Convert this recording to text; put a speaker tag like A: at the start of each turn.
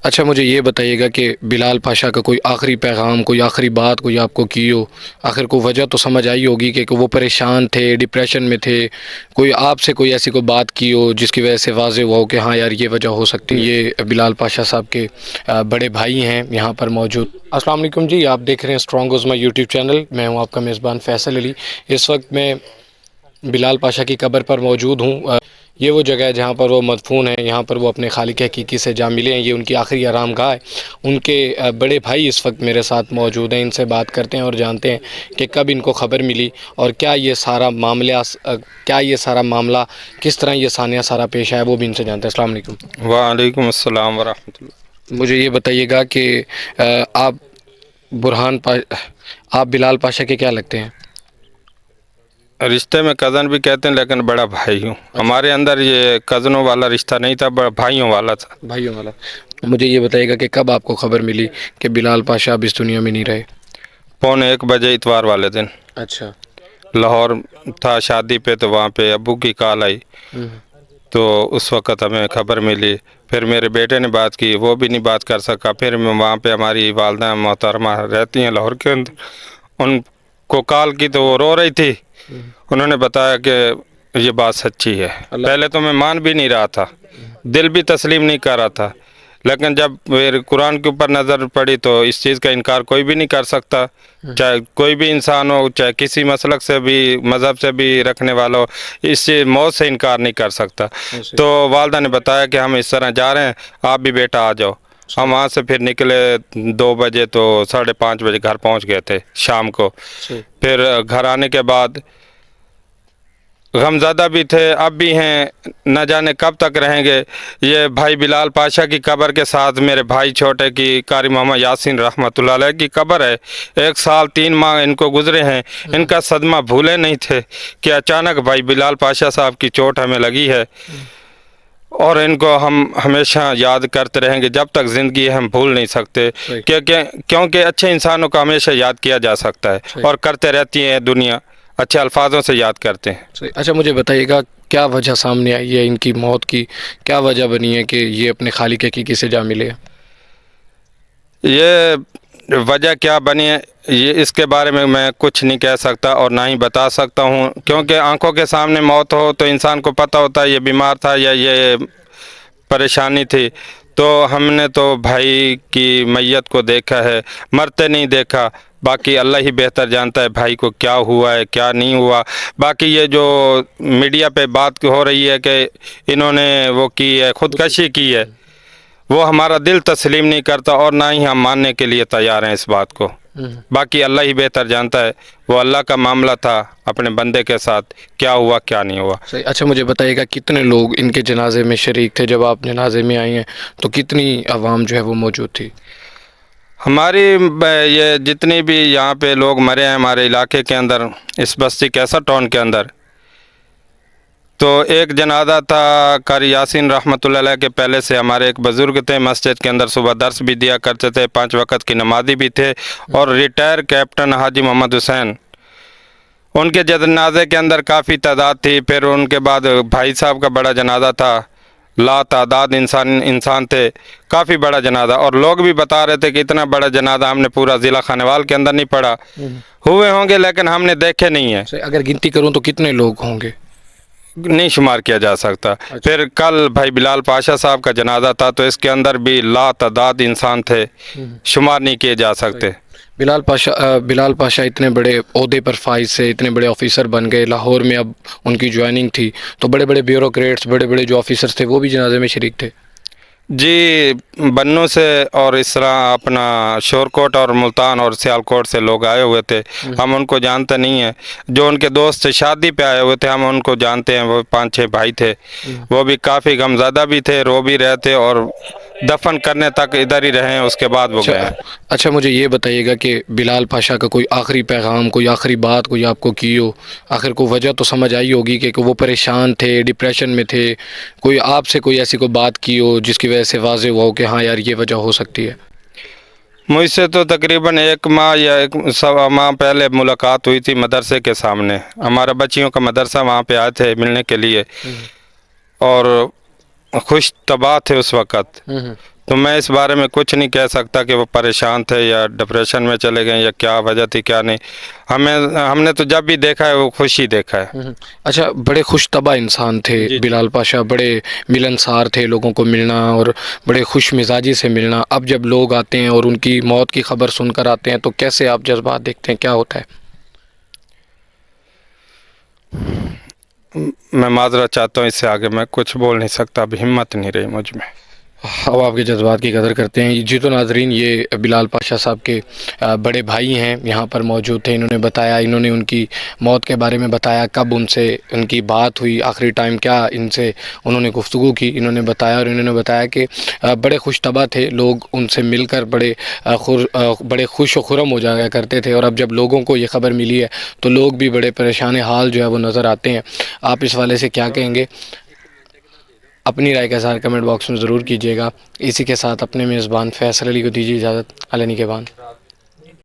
A: اچھا مجھے یہ بتائیے گا کہ بلال پاشا کا کوئی آخری پیغام، کوئی آخری بات کوئی آپ کو کی ہو، آخر کو وجہ تو سمجھ آئی ہوگی کہ وہ پریشان تھے، ڈپریشن میں تھے، کوئی آپ سے کوئی ایسی کوئی بات کی ہو جس کی وجہ سے واضح ہوا ہو کہ ہاں یار یہ وجہ ہو سکتی ہے۔ یہ بلال پاشا صاحب کے بڑے بھائی ہیں یہاں پر موجود۔ السلام علیکم جی، آپ دیکھ رہے ہیں اسٹرانگ عظمی یوٹیوب چینل، میں ہوں آپ کا میزبان فیصل علی۔ اس وقت میں بلال پاشا کی قبر پر موجود ہوں۔ یہ وہ جگہ ہے جہاں پر وہ مدفون ہیں، یہاں پر وہ اپنے خالق حقیقی سے جا ملے ہیں، یہ ان کی آخری آرام گاہ ہے۔ ان کے بڑے بھائی اس وقت میرے ساتھ موجود ہیں، ان سے بات کرتے ہیں اور جانتے ہیں کہ کب ان کو خبر ملی اور کیا یہ سارا معاملہ کس طرح یہ ثانیہ سارا پیش آیا، وہ بھی ان سے جانتے ہیں۔ السلام علیکم۔
B: وعلیکم السلام ورحمۃ اللہ۔
A: مجھے یہ بتائیے گا کہ آپ آپ بلال پاشا کے کیا لگتے ہیں؟
B: رشتے میں کزن بھی کہتے ہیں لیکن بڑا بھائی ہوں۔ ہمارے اندر یہ کزنوں والا رشتہ نہیں تھا، بھائیوں والا تھا۔
A: بھائیوں والا۔ مجھے یہ بتائیے گا کہ کب آپ کو خبر ملی کہ بلال پاشا اب اس دنیا میں نہیں رہے؟
B: 1:45 اتوار والے دن
A: اچھا۔
B: لاہور تھا شادی پہ، تو وہاں پہ ابو کی کال آئی تو اس وقت ہمیں خبر ملی۔ پھر میرے بیٹے نے بات کی، وہ بھی نہیں بات کر سکا۔ پھر وہاں پہ ہماری والدہ محترمہ رہتی ہیں لاہور کے اندر، ان کو کال کی تو وہ رو رہی تھی۔ انہوں نے بتایا کہ یہ بات سچی ہے۔ پہلے تو میں مان بھی نہیں رہا تھا، دل بھی تسلیم نہیں کر رہا تھا، لیکن جب میرے قرآن کے اوپر نظر پڑی تو اس چیز کا انکار کوئی بھی نہیں کر سکتا، چاہے کوئی بھی انسان ہو، چاہے کسی مسلک سے بھی، مذہب سے بھی رکھنے والا ہو، اس سے موت سے انکار نہیں کر سکتا۔ تو والدہ نے بتایا کہ ہم اس طرح جا رہے ہیں، آپ بھی بیٹا آ جاؤ۔ ہم وہاں سے پھر نکلے 2 بجے، تو 5:30 بجے گھر پہنچ گئے تھے شام کو۔ پھر گھر آنے کے بعد غمزدہ بھی تھے، اب بھی ہیں، نہ جانے کب تک رہیں گے۔ یہ بھائی بلال پاشا کی قبر کے ساتھ میرے بھائی چھوٹے کی قاری محمد یاسین رحمۃ اللہ علیہ کی قبر ہے۔ 1 سال 3 ماہ ان کو گزرے ہیں، ان کا صدمہ بھولے نہیں تھے کہ اچانک بھائی بلال پاشا صاحب کی چوٹ ہمیں لگی ہے، اور ان کو ہم ہمیشہ یاد کرتے رہیں گے جب تک زندگی ہے، ہم بھول نہیں سکتے، کیونکہ اچھے انسانوں کو ہمیشہ یاد کیا جا سکتا ہے، اور کرتے رہتی ہے دنیا، اچھے الفاظوں سے یاد کرتے ہیں۔
A: اچھا مجھے بتائیے گا کیا وجہ سامنے آئی ہے ان کی موت کی، کیا وجہ بنی ہے کہ یہ اپنے خالق حقیقی سے جا ملے؟
B: یہ وجہ کیا بنی ہے، یہ اس کے بارے میں کچھ نہیں کہہ سکتا اور نہ ہی بتا سکتا ہوں، کیونکہ آنکھوں کے سامنے موت ہو تو انسان کو پتہ ہوتا ہے یہ بیمار تھا یا یہ پریشانی تھی۔ تو ہم نے تو بھائی کی میت کو دیکھا ہے، مرتے نہیں دیکھا، باقی اللہ ہی بہتر جانتا ہے بھائی کو کیا ہوا ہے کیا نہیں ہوا۔ باقی یہ جو میڈیا پہ بات ہو رہی ہے کہ انہوں نے وہ کی ہے، خودکشی کی ہے، وہ ہمارا دل تسلیم نہیں کرتا اور نہ ہی ہم ماننے کے لیے تیار ہیں اس بات کو۔ باقی اللہ ہی بہتر جانتا ہے، وہ اللہ کا معاملہ تھا اپنے بندے کے ساتھ، کیا ہوا کیا نہیں ہوا۔
A: اچھا مجھے بتائیے گا کتنے لوگ ان کے جنازے میں شریک تھے؟ جب آپ جنازے میں آئی ہیں تو کتنی عوام جو ہے وہ موجود تھی؟
B: ہماری یہ جتنی بھی یہاں پہ لوگ مرے ہیں ہمارے علاقے کے اندر، اس بستی کیسر ٹاؤن کے اندر، تو ایک جنازہ تھا قاری یاسین رحمۃ اللہ علیہ کے پہلے سے ہمارے ایک بزرگ تھے، مسجد کے اندر صبح درس بھی دیا کرتے تھے، 5 وقت کی نمازی بھی تھے، اور ریٹائر کیپٹن حاجی محمد حسین، ان کے جنازے کے اندر کافی تعداد تھی۔ پھر ان کے بعد بھائی صاحب کا بڑا جنازہ تھا، لا تعداد انسان تھے، کافی بڑا جنازہ، اور لوگ بھی بتا رہے تھے کہ اتنا بڑا جنازہ ہم نے پورا ضلع خانوال کے اندر نہیں پڑھا، ہوئے ہوں گے لیکن ہم نے دیکھے نہیں ہیں۔
A: اگر گنتی کروں تو کتنے لوگ ہوں گے؟
B: نہیں شمار کیا جا سکتا۔ پھر کل بھائی بلال پاشا صاحب کا جنازہ تھا، تو اس کے اندر بھی لا تعداد انسان تھے، شمار نہیں کیے جا سکتے۔
A: بلال پاشا اتنے بڑے عہدے پر فائز سے، اتنے بڑے آفیسر بن گئے، لاہور میں اب ان کی جوائننگ تھی، تو بڑے بڑے بیوروکریٹس، بڑے بڑے جو آفیسرز تھے وہ بھی جنازے میں شریک تھے؟
B: جی، بنوں سے اور اس طرح اپنا شورکوٹ اور ملتان اور سیالکوٹ سے لوگ آئے ہوئے تھے، ہم ان کو جانتے نہیں ہیں۔ جو ان کے دوست شادی پہ آئے ہوئے تھے ہم ان کو جانتے ہیں، وہ 5-6 بھائی تھے، وہ بھی کافی غمزدہ بھی تھے، رو بھی رہے تھے، اور دفن کرنے تک ادھر ہی رہے، اس کے بعد وہ گئے۔
A: اچھا مجھے یہ بتائیے گا کہ بلال پاشا کا کوئی آخری پیغام، کوئی آخری بات کوئی آپ کو کی ہو، آخر کو وجہ تو سمجھ آئی ہوگی کہ وہ پریشان تھے، ڈپریشن میں تھے، کوئی آپ سے کوئی ایسی کوئی بات کی ہو جس کی وجہ سے واضح ہوا ہو کہ ہاں یار یہ وجہ ہو سکتی ہے؟
B: مجھ سے تو تقریباً 1 ماہ یا 1.25 ماہ پہلے ملاقات ہوئی تھی مدرسے کے سامنے، ہمارا بچیوں کا مدرسہ، وہاں پہ آئے تھے ملنے کے لیے، اور خوش طبع تھے اس وقت۔ تو میں اس بارے میں کچھ نہیں کہہ سکتا کہ وہ پریشان تھے یا ڈپریشن میں چلے گئے یا کیا وجہ تھی کیا نہیں. ہم نے تو جب بھی دیکھا ہے وہ خوش ہی دیکھا ہے.
A: اچھا، بڑے خوش طبع انسان تھے بلال پاشا، بڑے ملنسار تھے، لوگوں کو ملنا اور بڑے خوش مزاجی سے ملنا. اب جب لوگ آتے ہیں اور ان کی موت کی خبر سن کر آتے ہیں تو کیسے آپ جذبات دیکھتے ہیں، کیا ہوتا ہے؟
B: میں معذرت چاہتا ہوں، اس سے آگے میں کچھ بول نہیں سکتا، اب ہمت نہیں رہی مجھ میں.
A: اب آپ کے جذبات کی قدر کرتے ہیں. جی تو ناظرین، یہ بلال پاشا صاحب کے بڑے بھائی ہیں، یہاں پر موجود تھے. انہوں نے بتایا، انہوں نے ان کی موت کے بارے میں بتایا، کب ان سے ان کی بات ہوئی، آخری ٹائم کیا ان سے انہوں نے گفتگو کی، انہوں نے بتایا. اور انہوں نے بتایا کہ بڑے خوش طبع تھے، لوگ ان سے مل کر بڑے خوش و خرم ہو جایا کرتے تھے. اور اب جب لوگوں کو یہ خبر ملی ہے تو لوگ بھی بڑے پریشان حال جو ہے وہ نظر آتے ہیں. آپ اس والے سے کیا کہیں گے؟ اپنی رائے کا اظہار کمنٹ باکس میں ضرور کیجیے گا. اسی کے ساتھ اپنے میزبان فیصل علی کو دیجیے اجازت. علی نگہبان.